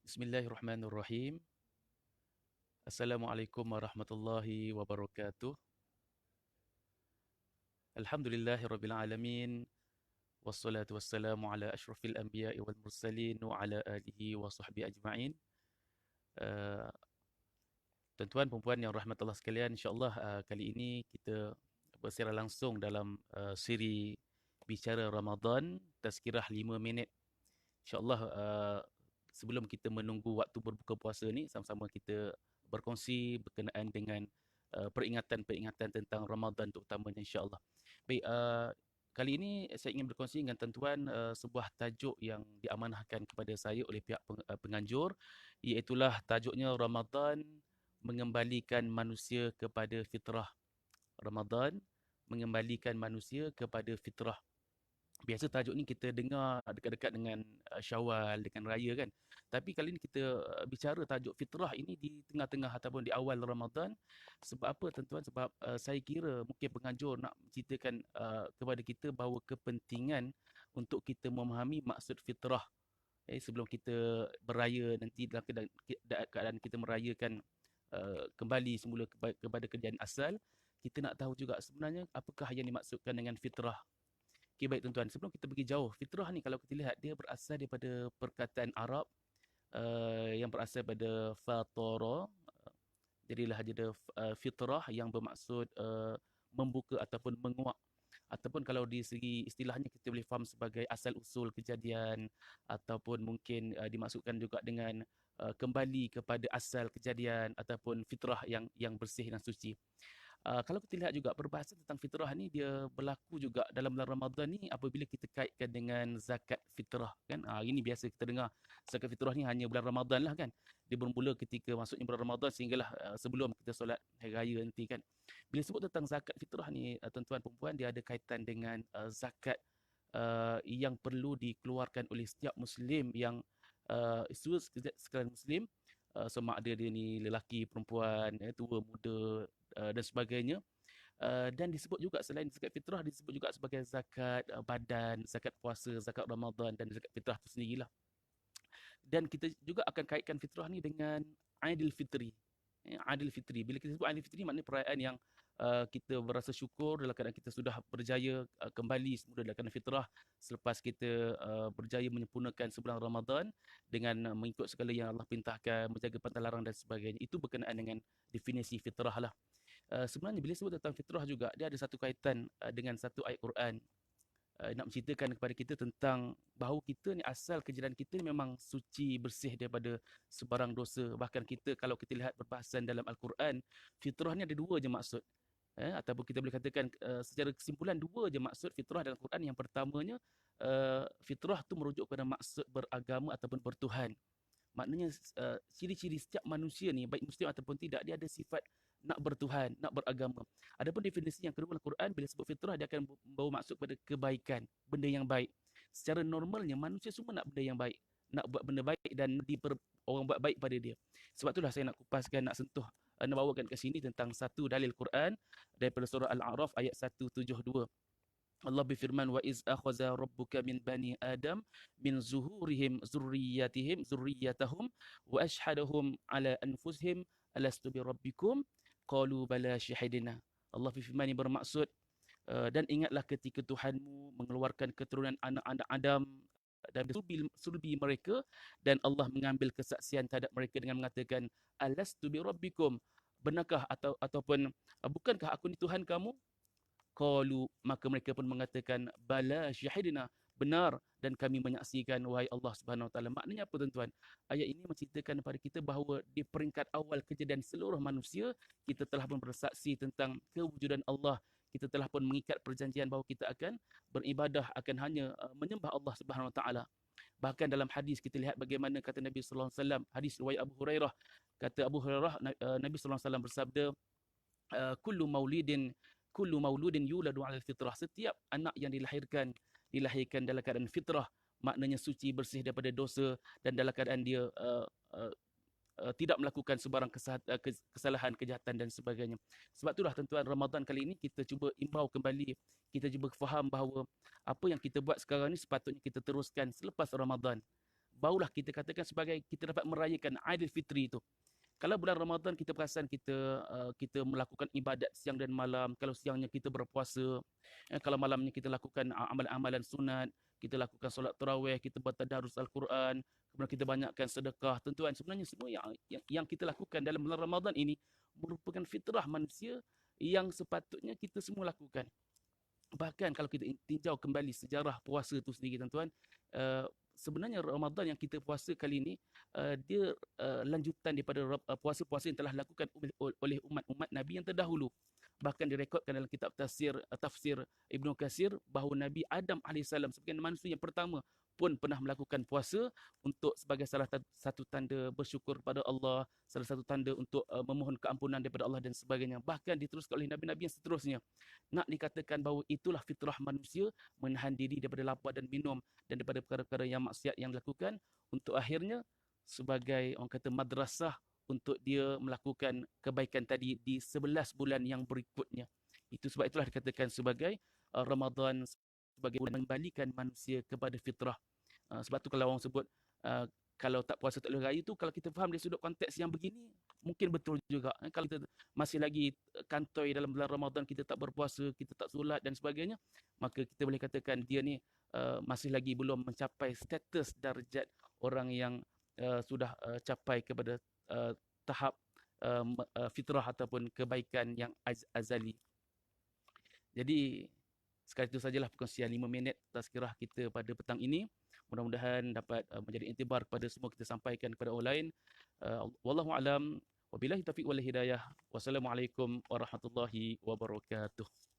Bismillahirrahmanirrahim. Assalamualaikum warahmatullahi wabarakatuh. Alhamdulillahirabbil alamin wassalatu wassalamu ala asyrafil anbiya'i wal mursalin wa ala alihi wa sahbihi ajma'in. Uh, Tuan-tuan dan puan yang rahmat Allah sekalian, insya-Allah kali ini kita bersiaran langsung dalam siri bicara Ramadan, tazkirah 5 minit. Insya-Allah sebelum kita menunggu waktu berbuka puasa ni, sama-sama kita berkongsi berkenaan dengan peringatan-peringatan tentang Ramadan terutamanya, insya-Allah. Baik, kali ini saya ingin berkongsi dengan tuan-tuan sebuah tajuk yang diamanahkan kepada saya oleh pihak penganjur, iaitulah tajuknya Ramadan mengembalikan manusia kepada fitrah. Ramadan mengembalikan manusia kepada fitrah. Biasa tajuk ni kita dengar dekat-dekat dengan Syawal, dengan raya kan. Tapi kali ni kita bicara tajuk fitrah ini di tengah-tengah ataupun di awal Ramadan. Sebab apa tuan-tuan? Sebab saya kira mungkin penganjur nak ceritakan kepada kita bahawa kepentingan untuk kita memahami maksud fitrah. Sebelum kita beraya nanti dalam keadaan kita merayakan kembali semula kepada kejadian asal, kita nak tahu juga sebenarnya apakah yang dimaksudkan dengan fitrah. Okey, baik tuan-tuan, sebelum kita pergi jauh, fitrah ni kalau kita lihat dia berasal daripada perkataan Arab yang berasal daripada fatara. Jadilah ada fitrah yang bermaksud membuka ataupun menguak. Ataupun kalau di segi istilahnya kita boleh faham sebagai asal usul kejadian, ataupun mungkin dimaksudkan juga dengan kembali kepada asal kejadian ataupun fitrah yang bersih dan suci. Kalau kita lihat juga perbahasan tentang fitrah ni dia berlaku juga dalam bulan Ramadan ni apabila kita kaitkan dengan zakat fitrah kan. Ini biasa kita dengar zakat fitrah ni hanya bulan Ramadan lah kan. Dia bermula ketika masuknya bulan Ramadan sehinggalah sebelum kita solat hari raya nanti kan. Bila sebut tentang zakat fitrah ni tuan-tuan dan puan, dia ada kaitan dengan zakat yang perlu dikeluarkan oleh setiap muslim yang semua sekalian muslim, sama ada dia ni lelaki, perempuan, tua, muda dan sebagainya. Dan disebut juga selain zakat fitrah disebut juga sebagai zakat badan, zakat puasa, zakat Ramadan dan zakat fitrah itu sendirilah. Dan kita juga akan kaitkan fitrah ni dengan Aidil Fitri. Aidil Fitri. Bila kita sebut Aidil Fitri maknanya perayaan yang kita berasa syukur dalam keadaan kita sudah berjaya kembali semula dalam keadaan fitrah selepas kita berjaya menyempurnakan sebulan Ramadan dengan mengikut segala yang Allah perintahkan, menjaga pantang larang dan sebagainya. Itu berkenaan dengan definisi fitrah lah. Sebenarnya bila sebut tentang fitrah juga, dia ada satu kaitan dengan satu ayat Quran. Nak menceritakan kepada kita tentang bahawa kita ni asal kejadian kita ni memang suci, bersih daripada sebarang dosa. Bahkan kita kalau kita lihat perbahasan dalam Al-Quran, fitrah ni ada dua je maksud. Ataupun kita boleh katakan secara kesimpulan dua je maksud fitrah dalam Al-Quran. Yang pertamanya, fitrah tu merujuk kepada maksud beragama ataupun bertuhan. Maknanya ciri-ciri setiap manusia ni, baik muslim ataupun tidak, dia ada sifat nak bertuhan, nak beragama. Adapun definisi yang kedua dalam Quran, bila sebut fitrah, dia akan membawa maksud pada kebaikan, benda yang baik. Secara normalnya, manusia semua nak benda yang baik. Nak buat benda baik dan orang buat baik pada dia. Sebab itulah saya nak kupaskan, nak sentuh, nak bawakan ke sini tentang satu dalil Quran daripada surah Al-A'raf ayat 172. Allah berfirman, wa iz akhadha rabbuka min bani adam min zuhurihim zurriyatahum wa ashhadahum ala anfusihim alastu bi rabbikum qalu bala syahidina. Allah berfirman ini bermaksud dan ingatlah ketika Tuhanmu mengeluarkan keturunan anak-anak Adam dan sulbi mereka dan Allah mengambil kesaksian terhadap mereka dengan mengatakan alastu bi rabbikum, benarkah ataupun bukankah aku ni Tuhan kamu? Qalu, maka mereka pun mengatakan bala syahidina, benar dan kami menyaksikan wahai Allah Subhanahu Wa Taala. Maknanya apa tuan-tuan? Ayat ini menceritakan kepada kita bahawa di peringkat awal kejadian seluruh manusia, kita telah pun bersaksi tentang kewujudan Allah. Kita telah pun mengikat perjanjian bahawa kita akan beribadah, akan hanya menyembah Allah Subhanahu Wa Taala. Bahkan dalam hadis kita lihat bagaimana kata Nabi sallallahu alaihi wasallam, hadis riwayat Abu Hurairah. Kata Abu Hurairah, Nabi sallallahu alaihi wasallam bersabda, kullu mauludin yuladu 'alal fitrah. Setiap anak yang dilahirkan dalam keadaan fitrah, maknanya suci, bersih daripada dosa dan dalam keadaan dia tidak melakukan sebarang kesalahan, kejahatan dan sebagainya. Sebab itulah tuan-tuan, Ramadan kali ini kita cuba imbau kembali, kita cuba faham bahawa apa yang kita buat sekarang ni sepatutnya kita teruskan selepas Ramadan. barulah kita katakan sebagai kita dapat merayakan Aidilfitri itu. Kalau bulan Ramadan kita perasan kita melakukan ibadat siang dan malam, kalau siangnya kita berpuasa, kalau malamnya kita lakukan amalan-amalan sunat, kita lakukan solat tarawih, kita bertadarus Al-Quran, kemudian kita banyakkan sedekah. Tuan-tuan, sebenarnya semua yang kita lakukan dalam bulan Ramadan ini merupakan fitrah manusia yang sepatutnya kita semua lakukan. Bahkan kalau kita tinjau kembali sejarah puasa itu sendiri, tuan-tuan, sebenarnya Ramadan yang kita puasa kali ini dia lanjutan daripada puasa-puasa yang telah dilakukan oleh umat-umat Nabi yang terdahulu. Bahkan direkodkan dalam kitab tafsir Ibnu Katsir bahawa Nabi Adam AS sebagai manusia yang pertama pun pernah melakukan puasa untuk sebagai salah satu tanda bersyukur kepada Allah, salah satu tanda untuk memohon keampunan daripada Allah dan sebagainya. Bahkan diteruskan oleh Nabi-Nabi yang seterusnya. Nak dikatakan bahawa itulah fitrah manusia, menahan diri daripada lapar dan minum dan daripada perkara-perkara yang maksiat yang dilakukan, untuk akhirnya sebagai orang kata madrasah untuk dia melakukan kebaikan tadi di 11 bulan yang berikutnya. Itu sebab itulah dikatakan sebagai Ramadan sebagai bulan mengembalikan manusia kepada fitrah. Sebab tu kalau orang sebut kalau tak puasa tak boleh raya tu, kalau kita faham dari sudut konteks yang begini, mungkin betul juga. Kalau kita masih lagi kantoi dalam bulan Ramadan, kita tak berpuasa, kita tak solat dan sebagainya, maka kita boleh katakan dia ni masih lagi belum mencapai status darjat orang yang sudah capai kepada tahap fitrah ataupun kebaikan yang azali. Jadi sekali itu sajalah perkongsian 5 minit tazkirah kita pada petang ini. Mudah-mudahan dapat menjadi intibar kepada semua kita sampaikan kepada orang lain. Wallahu alam. Wabillahi taufiq wal hidayah. Wassalamualaikum warahmatullahi wabarakatuh.